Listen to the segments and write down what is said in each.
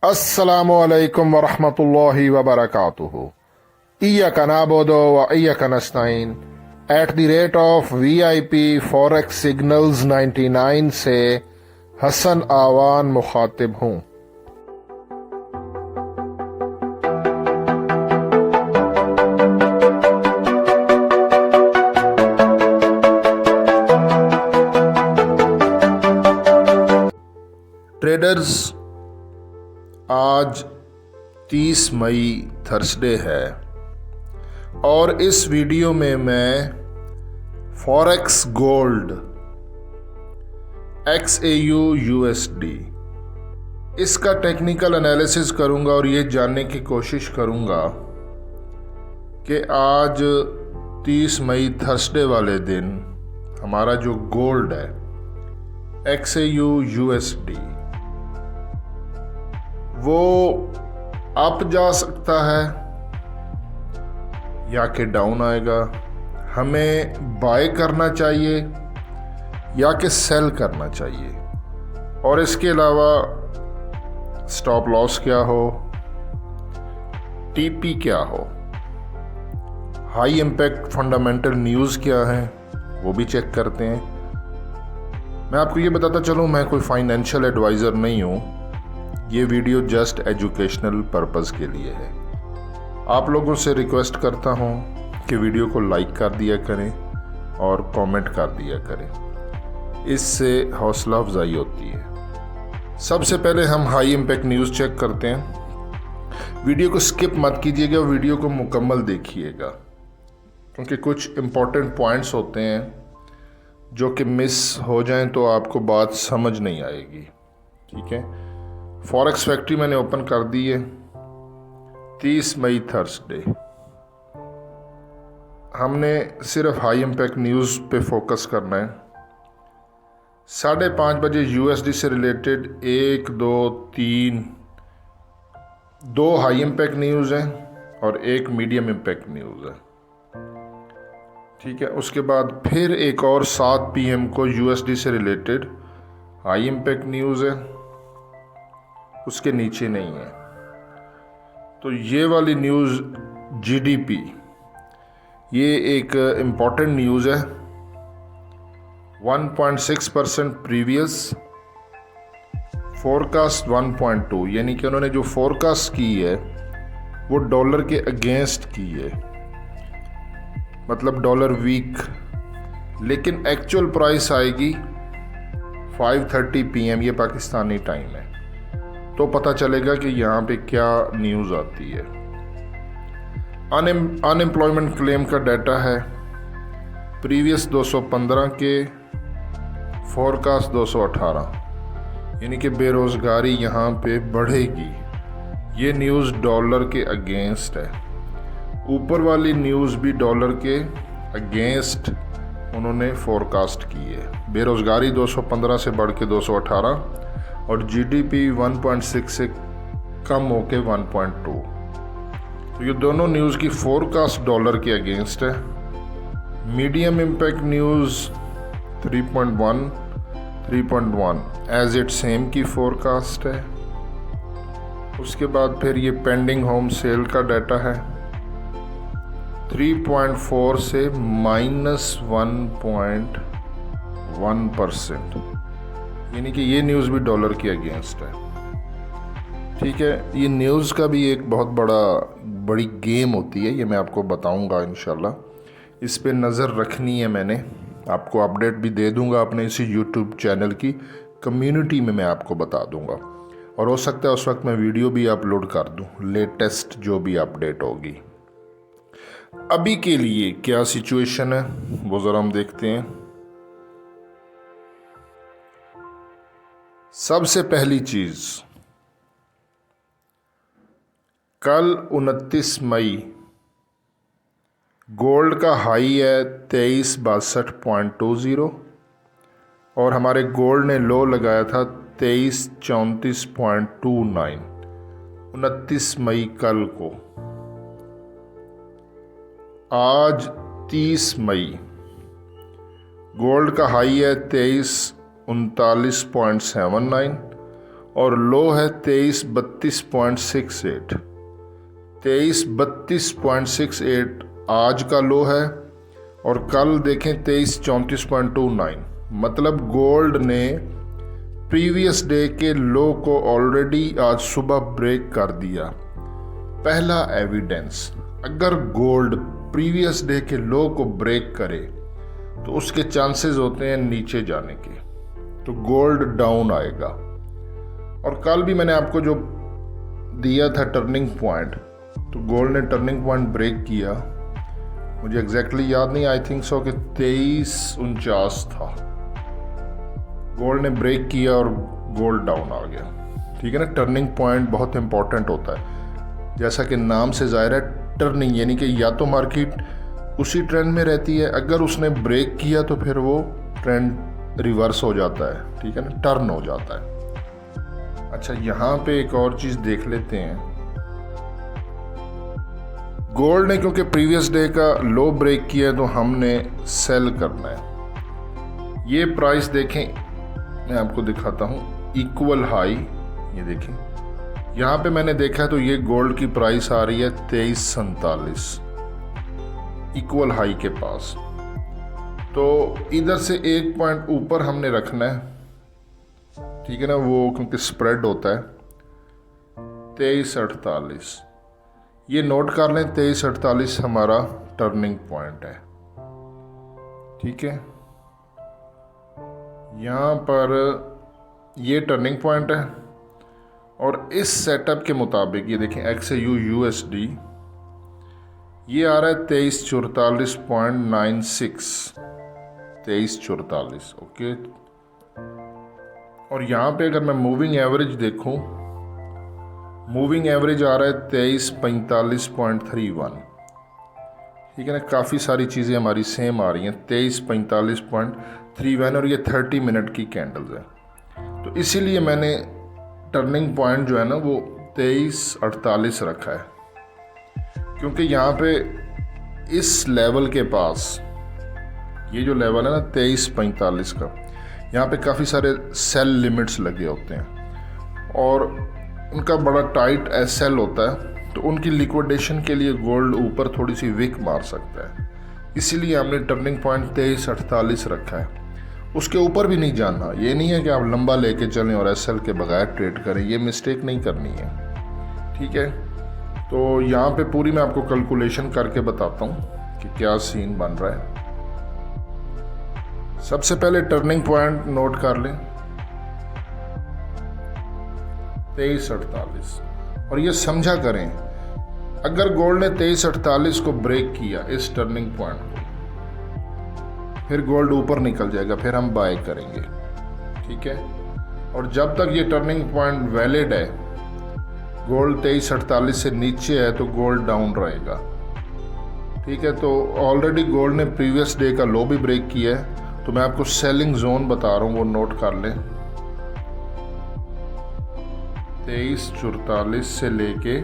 अस्सलामु अलैकुम वरहमतुल्लाहि वबरकातुहू। इय्याका नअबुदु व इय्याका नस्तईन @ VIP फॉरेक्स सिग्नल्स 99 से हसन आवान मुखातिब हूँ। ट्रेडर्स, आज 30 मई थर्सडे है और इस वीडियो में मैं फॉरेक्स गोल्ड XAU USD इसका टेक्निकल एनालिसिस करूंगा और ये जानने की कोशिश करूंगा कि आज 30 मई थर्सडे वाले दिन हमारा जो गोल्ड है XAU USD वो अप जा सकता है या कि डाउन आएगा, हमें बाय करना चाहिए या कि सेल करना चाहिए, और इसके अलावा स्टॉप लॉस क्या हो, TP क्या हो, हाई इम्पैक्ट फंडामेंटल न्यूज़ क्या है वो भी चेक करते हैं। मैं आपको ये बताता चलूँ, मैं कोई फाइनेंशियल एडवाइज़र नहीं हूँ, ये वीडियो जस्ट एजुकेशनल पर्पस के लिए है। आप लोगों से रिक्वेस्ट करता हूँ कि वीडियो को लाइक कर दिया करें और कमेंट कर दिया करें, इससे हौसला अफजाई होती है। सबसे पहले हम हाई इम्पैक्ट न्यूज़ चेक करते हैं। वीडियो को स्किप मत कीजिएगा, वीडियो को मुकम्मल देखिएगा, क्योंकि कुछ इम्पोर्टेंट पॉइंट्स होते हैं जो कि मिस हो जाएं तो आपको बात समझ नहीं आएगी। ठीक है, फॉरेक्स फैक्ट्री मैंने ओपन कर दी है। 30 मई थर्सडे हमने सिर्फ हाई इम्पैक्ट न्यूज़ पे फोकस करना है। 5:30 बजे USD से रिलेटेड 1, 2, 3 2 हाई इम्पैक्ट न्यूज़ हैं और 1 मीडियम इम्पैक्ट न्यूज़ है। ठीक है, उसके बाद फिर एक और 7 PM को USD से रिलेटेड हाई इम्पैक्ट न्यूज़ है, उसके नीचे नहीं है। तो ये वाली न्यूज़ GDP, ये एक इम्पॉर्टेंट न्यूज़ है। 1.6% प्रीवियस, फोरकास्ट 1.2, यानी कि उन्होंने जो फोरकास्ट की है वो डॉलर के अगेंस्ट की है, मतलब डॉलर वीक, लेकिन एक्चुअल प्राइस आएगी 5:30 PM, ये पाकिस्तानी टाइम है, तो पता चलेगा कि यहाँ पे क्या न्यूज़ आती है। अनएम्प्लॉयमेंट क्लेम का डाटा है, प्रीवियस 215 के, फोरकास्ट 218, यानी कि बेरोज़गारी यहाँ पे बढ़ेगी। ये न्यूज़ डॉलर के अगेंस्ट है। ऊपर वाली न्यूज़ भी डॉलर के अगेंस्ट उन्होंने फोरकास्ट की है। बेरोज़गारी 215 से बढ़ के 218 और GDP 1.6 से कम होके 1.2। तो ये दोनों न्यूज़ की फोरकास्ट डॉलर के अगेंस्ट है। Medium impact news 3.1 as it same की फोरकास्ट है। उसके बाद फिर ये पेंडिंग होम सेल का डाटा है, 3.4 से -1.1%, यानी कि ये न्यूज़ भी डॉलर के अगेंस्ट है। ठीक है, ये न्यूज़ का भी एक बहुत बड़ी गेम होती है, ये मैं आपको बताऊंगा इंशाल्लाह। इस पे नज़र रखनी है मैंने, आपको अपडेट भी दे दूंगा अपने इसी YouTube चैनल की कम्युनिटी में, मैं आपको बता दूंगा, और हो सकता है उस वक्त मैं वीडियो भी अपलोड कर दूं, लेटेस्ट जो भी अपडेट होगी। अभी के लिए क्या सिचुएशन है वो ज़रा हम देखते हैं। सबसे पहली चीज़, कल 29 मई गोल्ड का हाई है 2362.20 और हमारे गोल्ड ने लो लगाया था 2334.29 29 मई कल को। आज 30 मई गोल्ड का हाई है 2339.79 और लो है 2332.68। 2332.68 आज का लो है और कल देखें 2334.29। मतलब गोल्ड ने प्रीवियस डे के लो को ऑलरेडी आज सुबह ब्रेक कर दिया। पहला एविडेंस, अगर गोल्ड प्रीवियस डे के लो को ब्रेक करे तो उसके चांसेस होते हैं नीचे जाने के, तो गोल्ड डाउन आएगा। और कल भी मैंने आपको जो दिया था टर्निंग पॉइंट, तो गोल्ड ने टर्निंग पॉइंट ब्रेक किया, मुझे एग्जैक्टली याद नहीं, आई थिंक सो कि 2349 था। गोल्ड ने ब्रेक किया और गोल्ड डाउन आ गया। ठीक है ना, टर्निंग पॉइंट बहुत इंपॉर्टेंट होता है। जैसा कि नाम से जाहिर है, टर्निंग यानी कि या तो मार्केट उसी ट्रेंड में रहती है, अगर उसने ब्रेक किया तो फिर वो ट्रेंड रिवर्स हो जाता है। ठीक है ना, टर्न हो जाता है। अच्छा, यहाँ पे एक और चीज़ देख लेते हैं। गोल्ड ने क्योंकि प्रीवियस डे का लो ब्रेक किया है तो हमने सेल करना है। ये प्राइस देखें, मैं आपको दिखाता हूँ, इक्वल हाई, ये देखें यहाँ पे मैंने देखा है तो ये गोल्ड की प्राइस आ रही है 2347 इक्वल हाई के पास। तो इधर से एक पॉइंट ऊपर हमने रखना है। ठीक है ना, वो क्योंकि स्प्रेड होता है 2348, ये नोट कर लें, 2348 हमारा टर्निंग पॉइंट है। ठीक है, यहाँ पर ये टर्निंग पॉइंट है और इस सेटअप के मुताबिक ये देखें XAU USD ये आ रहा है 2344.96, 2344। ओके, और यहाँ पे अगर मैं मूविंग एवरेज देखूं, मूविंग एवरेज आ रहा है 2345.31। ठीक है ना, काफ़ी सारी चीज़ें हमारी सेम आ रही हैं, 2345.31 और ये 30 मिनट की कैंडल्स है। तो इसीलिए मैंने टर्निंग पॉइंट जो है ना वो 2348 रखा है, क्योंकि यहाँ पे इस लेवल के पास, ये जो लेवल है ना 2345 का, यहाँ पे काफ़ी सारे सेल लिमिट्स लगे होते हैं और उनका बड़ा टाइट SL होता है, तो उनकी लिक्विडेशन के लिए गोल्ड ऊपर थोड़ी सी विक मार सकता है। इसीलिए हमने टर्निंग पॉइंट 2348 रखा है। उसके ऊपर भी नहीं जाना, ये नहीं है कि आप लंबा लेके चलें और SL के बगैर ट्रेड करें, ये मिस्टेक नहीं करनी है। ठीक है, तो यहाँ पे पूरी मैं आपको कैलकुलेशन करके बताता हूँ कि क्या सीन बन रहा है। सबसे पहले टर्निंग पॉइंट नोट कर लें 2348, और ये समझा करें, अगर गोल्ड ने 2348 को ब्रेक किया इस टर्निंग पॉइंट को, फिर गोल्ड ऊपर निकल जाएगा, फिर हम बाय करेंगे। ठीक है, और जब तक ये टर्निंग पॉइंट वैलिड है, गोल्ड 2348 से नीचे है तो गोल्ड डाउन रहेगा। ठीक है, तो ऑलरेडी गोल्ड ने प्रीवियस डे का लो भी ब्रेक किया है, तो मैं आपको सेलिंग जोन बता रहा हूँ, वो नोट कर लें। 2344 से लेके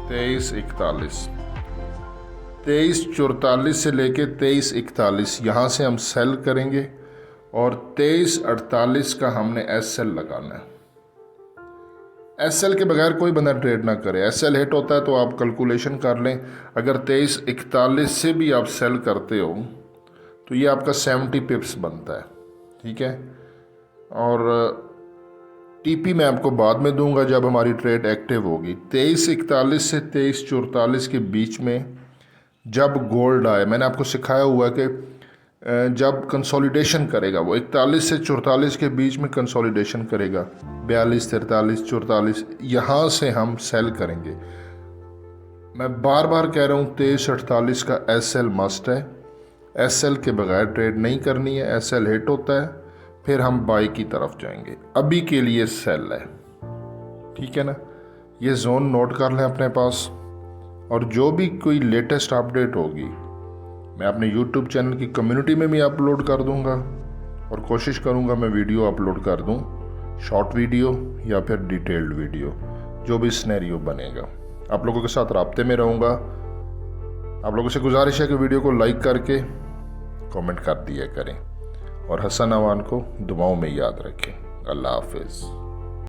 2341, 2344 से लेके 2341 यहाँ से हम सेल करेंगे और 2348 का हमने SL लगाना है। SL के बगैर कोई बंदा ट्रेड ना करे। SL हिट होता है तो आप कैलकुलेशन कर लें, अगर 2341 से भी आप सेल करते हो तो ये आपका 70 पिप्स बनता है। ठीक है, और TP मैं आपको बाद में दूंगा जब हमारी ट्रेड एक्टिव होगी। 2341 से 2344 के बीच में जब गोल्ड आए, मैंने आपको सिखाया हुआ है कि जब कंसोलिडेशन करेगा, वो 41 से 44 के बीच में कंसोलिडेशन करेगा, 42, 43, 44, यहाँ से हम सेल करेंगे। मैं बार बार कह रहा हूँ 2348 का SL मस्ट है, SL के बगैर ट्रेड नहीं करनी है। SL हिट होता है फिर हम बाई की तरफ जाएंगे, अभी के लिए सेल है। ठीक है ना, ये जोन नोट कर लें अपने पास, और जो भी कोई लेटेस्ट अपडेट होगी मैं अपने YouTube चैनल की कम्युनिटी में भी अपलोड कर दूंगा, और कोशिश करूंगा मैं वीडियो अपलोड कर दूं, शॉर्ट वीडियो या फिर डिटेल्ड वीडियो, जो भी सिनेरियो बनेगा। आप लोगों के साथ राब्ते में रहूँगा। आप लोगों से गुजारिश है कि वीडियो को लाइक करके कमेंट कर दिया करें और हसन अवान को दुआओं में याद रखें। अल्लाह हाफिज़।